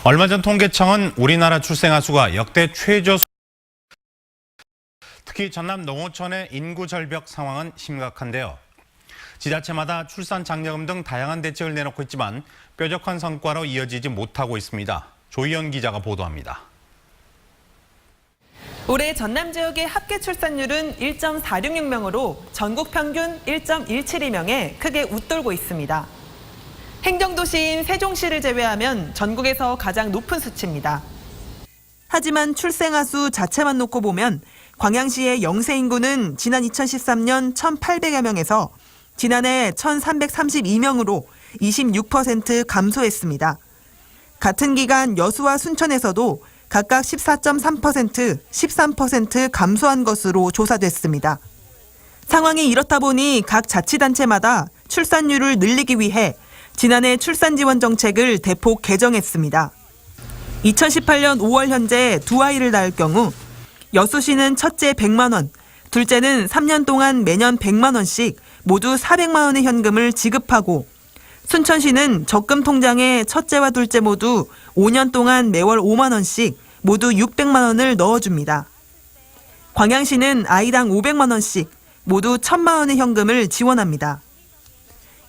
얼마 전 통계청은 우리나라 출생아 수가 역대 최저, 특히 전남 농어촌의 인구 절벽 상황은 심각한데요. 지자체마다 출산 장려금 등 다양한 대책을 내놓고 있지만 뾰족한 성과로 이어지지 못하고 있습니다. 조희연 기자가 보도합니다. 올해 전남 지역의 합계 출산율은 1.466명으로 전국 평균 1.172명에 크게 웃돌고 있습니다. 행정도시인 세종시를 제외하면 전국에서 가장 높은 수치입니다. 하지만 출생아 수 자체만 놓고 보면 광양시의 영세 인구는 지난 2013년 1,800여 명에서 지난해 1,332명으로 26% 감소했습니다. 같은 기간 여수와 순천에서도 각각 14.3%, 13% 감소한 것으로 조사됐습니다. 상황이 이렇다 보니 각 자치단체마다 출산율을 늘리기 위해 지난해 출산 지원 정책을 대폭 개정했습니다. 2018년 5월 현재 두 아이를 낳을 경우 여수시는 첫째 100만 원, 둘째는 3년 동안 매년 100만 원씩 모두 400만 원의 현금을 지급하고 순천시는 적금 통장에 첫째와 둘째 모두 5년 동안 매월 5만 원씩 모두 600만 원을 넣어줍니다. 광양시는 아이당 500만 원씩 모두 1,000만 원의 현금을 지원합니다.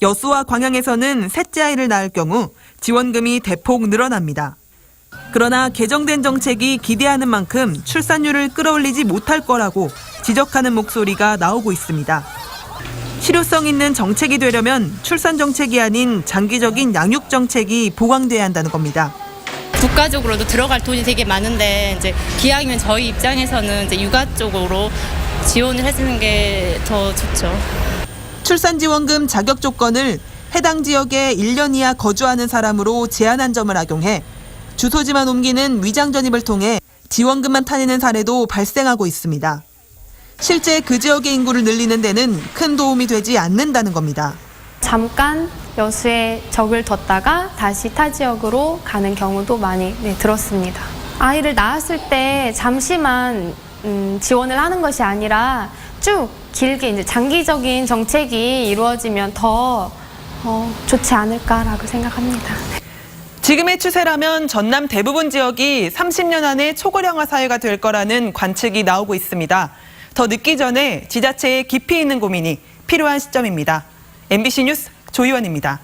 여수와 광양에서는 셋째 아이를 낳을 경우 지원금이 대폭 늘어납니다. 그러나 개정된 정책이 기대하는 만큼 출산율을 끌어올리지 못할 거라고 지적하는 목소리가 나오고 있습니다. 실효성 있는 정책이 되려면 출산 정책이 아닌 장기적인 양육 정책이 보강돼야 한다는 겁니다. 국가적으로도 들어갈 돈이 되게 많은데 이제 기왕이면 저희 입장에서는 이제 육아 쪽으로 지원을 해주는 게 더 좋죠. 출산지원금 자격 조건을 해당 지역에 1년 이하 거주하는 사람으로 제한한 점을 악용해 주소지만 옮기는 위장 전입을 통해 지원금만 타내는 사례도 발생하고 있습니다. 실제 그 지역의 인구를 늘리는 데는 큰 도움이 되지 않는다는 겁니다. 잠깐 여수에 적을 뒀다가 다시 타 지역으로 가는 경우도 많이 들었습니다. 아이를 낳았을 때 잠시만 지원을 하는 것이 아니라 쭉 길게 이제 장기적인 정책이 이루어지면 더 좋지 않을까라고 생각합니다. 지금의 추세라면 전남 대부분 지역이 30년 안에 초고령화 사회가 될 거라는 관측이 나오고 있습니다. 더 늦기 전에 지자체의 깊이 있는 고민이 필요한 시점입니다. MBC 뉴스 조희원입니다.